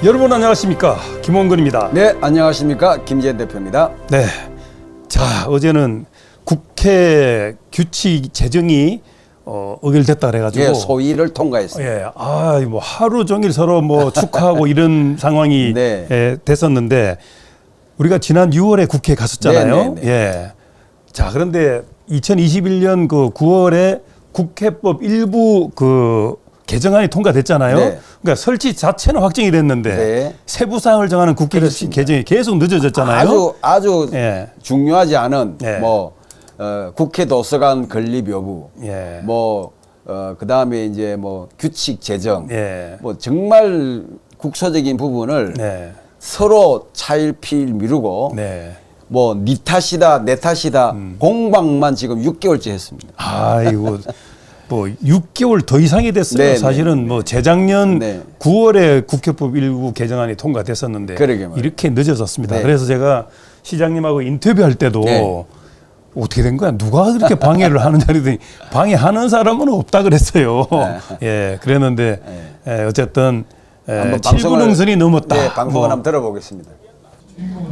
여러분 안녕하십니까, 김원근입니다. 네, 안녕하십니까, 김재현 대표입니다. 네, 자 어제는 국회 규칙 제정이 의결됐다 그래가지고 예, 소위를 통과했습니다. 예, 뭐 하루 종일 서로 뭐 축하하고 이런 상황이 네. 됐었는데 우리가 지난 6월에 국회에 갔었잖아요. 네, 네, 네. 예, 자 그런데 2021년 그 9월에 국회법 일부 그 개정안이 통과됐잖아요. 네. 그러니까 설치 자체는 확정이 됐는데 네. 세부 사항을 정하는 국회 그렇습니다. 개정이 계속 늦어졌잖아요. 아주 예. 중요하지 않은 예. 국회 도서관 건립 여부, 예. 그다음에 이제 규칙 제정, 예. 정말 국소적인 부분을 네. 서로 차일피일 미루고 네. 네 탓이다 내 탓이다 공방만 지금 6개월째 했습니다. 아이고 뭐 6개월 더 이상이 됐어요. 네, 사실은 뭐 재작년 네. 9월에 국회법 일부 개정안이 통과됐었는데 그러게 말이에요. 이렇게 늦어졌습니다. 네. 그래서 제가 시장님하고 인터뷰할 때도 네. 어떻게 된 거야? 누가 그렇게 방해를 하느냐 그랬더니 방해하는 사람은 없다 그랬어요. 예, 그랬는데 어쨌든 7분 응선이 넘었다. 네, 방송을 한번 들어보겠습니다.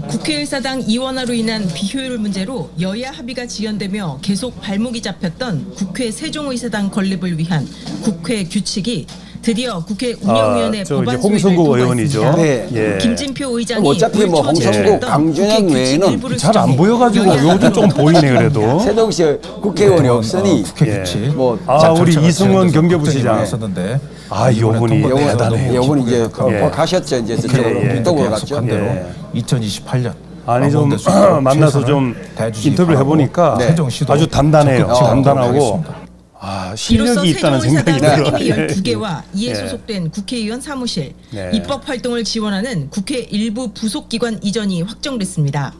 국회의사당 이원화로 인한 비효율 문제로 여야 합의가 지연되며 계속 발목이 잡혔던 국회 세종의사당 건립을 위한 국회 규칙이 드디어 국회 운영위원회 법안 소위를 홍성국 의원이죠. 통과했습니다. 네. 예. 김진표 의장이 어차피 홍성국, 강준영 외에는 잘 안 보여가지고 요즘 좀 보이네 그래도. 세동시 국회의원이 없으니 국회 규칙. 우리 이승원 경제부시장. 있었는데 요분이 대단해요. 요분 이제 예. 가셨죠. 이제 저쪽으로 북쪽으로 갔죠. 약속한 대로 예. 2028년 아니 좀 만나서 좀 인터뷰를 해보니까 네. 아주 단단해요. 적극 단단하고 하겠습니다. 이로써 실력이 있다는 생각이 세종의사당 들어요. 상임위 12개와 이에 예. 소속된 국회의원 사무실, 네. 입법 활동을 지원하는 국회 일부 부속기관 이전이 확정됐습니다.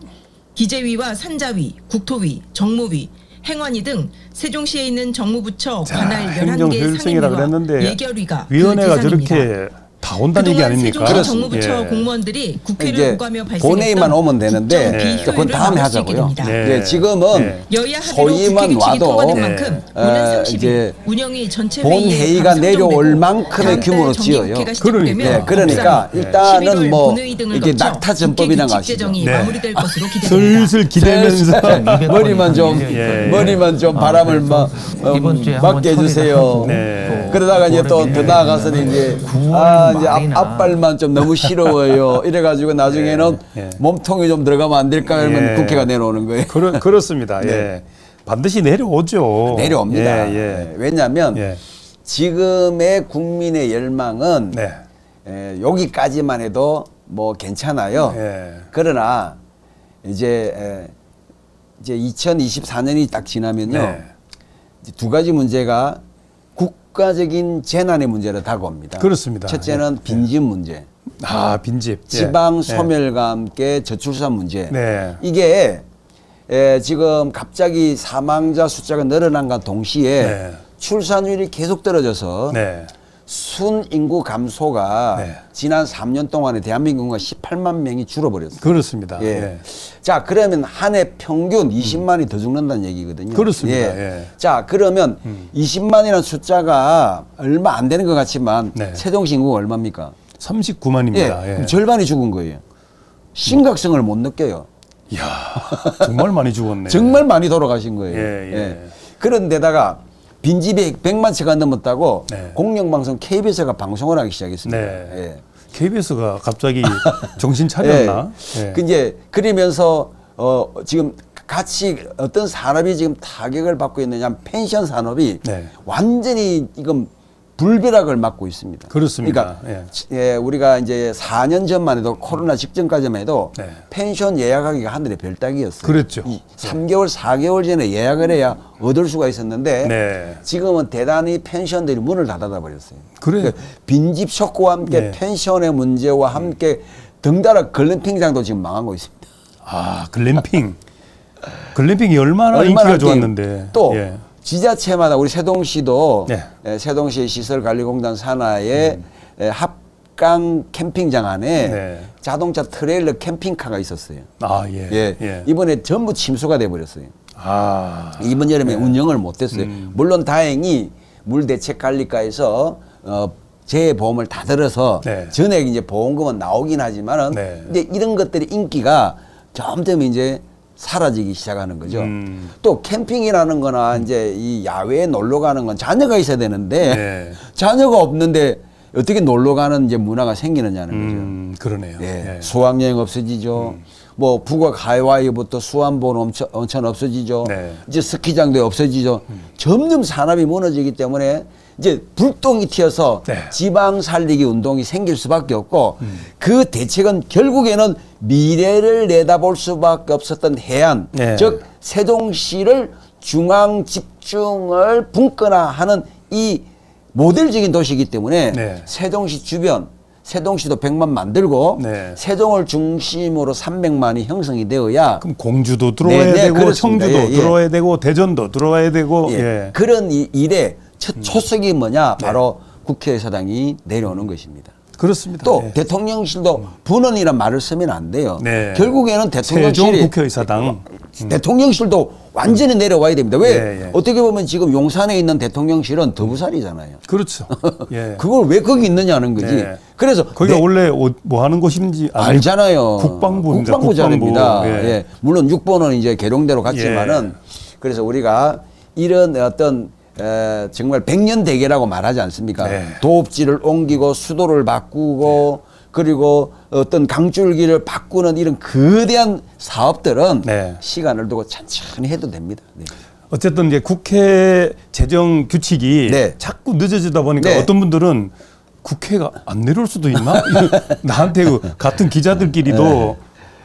기재위와 산자위, 국토위, 정무위, 행안위 등 세종시에 있는 정무부처 관할 행정 11개 효율성이라 상임위와 그랬는데 예결위가 위원회가 그 대상입니다. 저렇게 다 온다는 얘기 그동안 아닙니까? 세종시 정무부처 예. 공무원들이 국회를 이제 오가며 발생했던 본회의만 오면 되는데 국정 비효율을 그건 다음에 막을 수 있게 하자고요. 됩니다. 네. 예, 지금은 여야 합의로 소위만 국회 규칙이 와도 통과된 만큼 오는 30일 이제 운영위 전체 본회의가 내려올 만큼의 규모로 지어요. 그러니까 일단은 이게 낙타 전법이라는 거 아시죠? 네. 네. 마무리될 것으로 기대됩니다. 슬슬 기대면서 머리만 좀 바람을 이번 주에 맞게 한번 해주세요. 네. 그러다가 이제 또 더 나아가서는 이제 이제 앞발만 좀 너무 시려워요. 이래가지고 나중에는 네. 몸통이 좀 들어가면 안 될까 하면 국회가 내려오는 거예요. 그렇습니다. 네. 예. 반드시 내려오죠. 내려옵니다. 예. 왜냐하면 예. 지금의 국민의 열망은 네. 여기까지만 해도 괜찮아요. 예. 그러나 이제 2024년이 딱 지나면요. 네. 이제 두 가지 문제가 국가적인 재난의 문제로 다가옵니다. 그렇습니다. 첫째는 빈집 문제. 빈집. 예. 지방 소멸과 함께 저출산 문제. 네. 이게 지금 갑자기 사망자 숫자가 늘어난과 동시에 네. 출산율이 계속 떨어져서 네. 순인구 감소가 네. 지난 3년 동안에 대한민국과 18만 명이 줄어버렸어요. 그렇습니다. 예. 예. 자, 그러면 한 해 평균 20만이 더 죽는다는 얘기거든요. 그렇습니다. 예. 예. 자, 그러면 20만이라는 숫자가 얼마 안 되는 것 같지만 네. 세종시 인구가 얼마입니까? 39만입니다. 예. 예. 절반이 죽은 거예요. 심각성을 못 느껴요. 이야, 정말 많이 죽었네. 정말 많이 돌아가신 거예요. 예. 그런데다가 빈집이 100만 채가 넘었다고 네. 공영방송 KBS가 방송을 하기 시작했습니다. 네. 예. KBS가 갑자기 정신 차렸나? 예. 이제 그러면서 지금 같이 어떤 산업이 지금 타격을 받고 있느냐 하면 펜션 산업이 네. 완전히 이건 불벼락을 맞고 있습니다. 그렇습니다. 그러니까 우리가 이제 4년 전만 해도 코로나 직전까지만 해도 네. 펜션 예약하기가 하늘의 별따기였어요. 그랬죠. 3개월, 4개월 전에 예약을 해야 얻을 수가 있었는데 네. 지금은 대단히 펜션들이 문을 닫아 버렸어요. 그래. 그러니까 빈집 쇼크와 함께 네. 펜션의 문제와 함께 덩달아 글램핑장도 지금 망하고 있습니다. 글램핑. 글램핑이 얼마나 인기가 좋았는데. 또 예. 지자체마다 우리 세동시도 네. 세동시 시설관리공단 산하에 합강 캠핑장 안에 네. 자동차 트레일러 캠핑카가 있었어요. 예. 이번에 전부 침수가 돼 버렸어요. 이번 여름에 네. 운영을 못 했어요. 물론 다행히 물대책관리과에서 재보험을 다 들어서 네. 전액 이제 보험금은 나오긴 하지만은 네. 이제 이런 것들이 인기가 점점 이제 사라지기 시작하는 거죠. 또 캠핑이라는 거나 이제 이 야외에 놀러 가는 건 자녀가 있어야 되는데 네. 자녀가 없는데 어떻게 놀러 가는 이제 문화가 생기느냐는 거죠. 그러네요. 예. 예. 수학여행 없어지죠. 뭐 북악 하와이부터 수안본 온천 없어지죠. 네. 이제 스키장도 없어지죠. 점점 산업이 무너지기 때문에 이제 불똥이 튀어서 네. 지방 살리기 운동이 생길 수밖에 없고 그 대책은 결국에는 미래를 내다볼 수밖에 없었던 해안, 네. 즉 세종시를 중앙 집중을 분권화하는 이 모델적인 도시이기 때문에 네. 세종시 주변 세종시도 100만 만들고 네. 세종을 중심으로 300만이 형성이 되어야 그럼 공주도 들어와야 네, 네, 되고 그렇습니다. 청주도 예, 예. 들어와야 되고 대전도 들어와야 되고 예. 예. 그런 일에 첫 초석이 뭐냐 바로 국회의사당이 내려오는 것입니다. 그렇습니다. 또 예. 대통령실도 분원이란 말을 쓰면 안 돼요. 네. 결국에는 세종 대통령실이 국회의사당 대통령실도 완전히 내려와야 됩니다. 왜? 예, 예. 어떻게 보면 지금 용산에 있는 대통령실은 더부살이잖아요. 그렇죠. 예. 그걸 왜 거기 있느냐는 거지. 네. 그래서 거기가 원래 뭐 하는 곳인지 알잖아요. 국방부입니다. 국방부 자리입니다. 국방부. 예. 예. 물론 6번은 이제 계룡대로 갔지만은 그래서 우리가 이런 어떤 정말 백년 대계라고 말하지 않습니까? 네. 도읍지를 옮기고 수도를 바꾸고 그리고 어떤 강줄기를 바꾸는 이런 거대한 사업들은 네. 시간을 두고 천천히 해도 됩니다. 네. 어쨌든 이제 국회 재정 규칙이 네. 자꾸 늦어지다 보니까 네. 어떤 분들은 국회가 안 내려올 수도 있나? 나한테 같은 기자들끼리도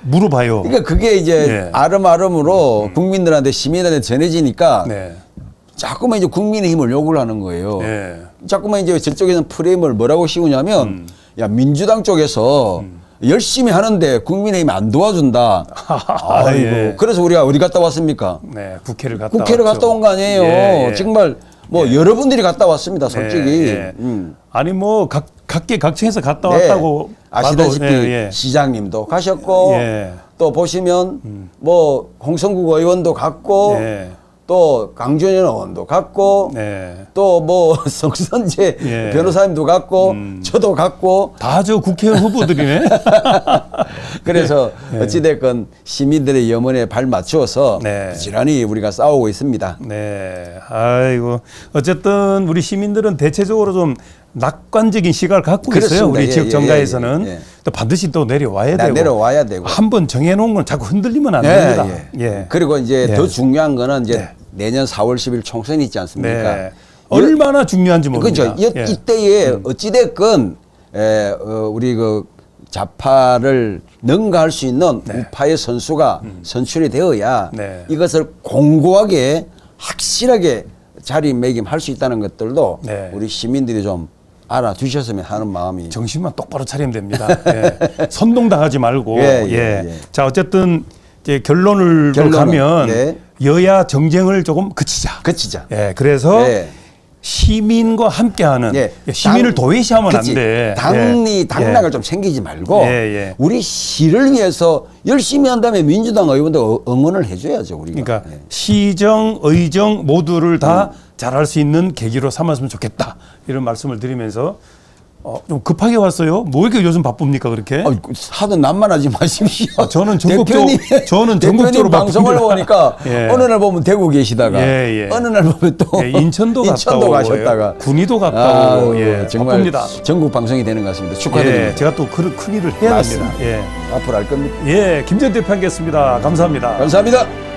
물어봐요. 그러니까 그게 이제 네. 아름아름으로 국민들한테 시민한테 전해지니까 네. 자꾸만 이제 국민의 힘을 요구를 하는 거예요. 네. 자꾸만 이제 저쪽에서는 프레임을 뭐라고 씌우냐면 야 민주당 쪽에서 열심히 하는데 국민의힘이 안 도와준다. 아이고. 예. 그래서 우리가 어디 갔다 왔습니까? 네, 국회를 갔다 국회를 왔죠. 갔다 온 거 아니에요. 예, 예. 정말 뭐 여러분들이 갔다 왔습니다. 솔직히. 예, 예. 아니 뭐 각계각층에서 갔다 네. 왔다고 아시다시피 봐도, 예, 예. 시장님도 가셨고 예. 또 보시면 뭐 홍성국 의원도 갔고 예. 또 강준현 의원도 갔고 네. 또 뭐 성선재 예. 변호사님도 갔고 저도 갔고 다 저 국회의원 후보들이네. 그래서 어찌됐건 시민들의 염원에 발 맞추어서 네. 부지런히 우리가 싸우고 있습니다. 네. 아이고. 어쨌든 우리 시민들은 대체적으로 좀 낙관적인 시각을 갖고 있어요. 그렇습니다. 우리 예, 지역 예, 정가에서는. 예, 예. 또 반드시 또 내려와야 되고. 내려와야 되고. 한번 정해놓은 건 자꾸 흔들리면 안 예, 됩니다. 예. 예. 그리고 이제 예. 더 중요한 거는 이제 네. 내년 4월 10일 총선이 있지 않습니까? 네. 얼마나 중요한지 모릅니다. 그렇죠. 예. 이때에 어찌됐건 우리 그 좌파를 능가할 수 있는 우파의 선수가 선출이 되어야 네. 이것을 공고하게 확실하게 자리매김할 수 있다는 것들도 네. 우리 시민들이 좀 알아두셨으면 하는 마음이. 정신만 똑바로 차리면 됩니다. 예. 선동당하지 말고. 예, 예, 예, 예. 자, 어쨌든 이제 결론을 결론은, 가면 네. 여야 정쟁을 조금 그치자. 그치자. 예, 그래서 예. 시민과 함께하는 예. 시민을 도외시하면 그치. 안 돼. 당리 당락을 예. 좀 생기지 말고 예, 예. 우리 시를 위해서 열심히 한 다음에 민주당 의원도 응원을 해줘야죠 우리가. 그러니까 예. 시정, 의정 모두를 다 잘할 수 있는 계기로 삼았으면 좋겠다. 이런 말씀을 드리면서 좀 급하게 왔어요. 뭐 이렇게 요즘 바쁩니까 그렇게? 하도 남만하지 마십시오. 저는 전국적으로 대표님 전국적으로 방송을 바쁩니다. 보니까 예. 어느 날 보면 대구 계시다가 예, 예. 어느 날 보면 또 예, 인천도 갔다 오고, 가셨다가 군위도 갔다 오고, 예, 정말 바쁩니다. 전국 방송이 되는 것 같습니다. 축하드립니다. 예, 제가 또 큰 일을 해야 맞습니다. 됩니다. 예, 앞으로 할 겁니다. 예, 김전 대표 함께했습니다. 감사합니다. 감사합니다.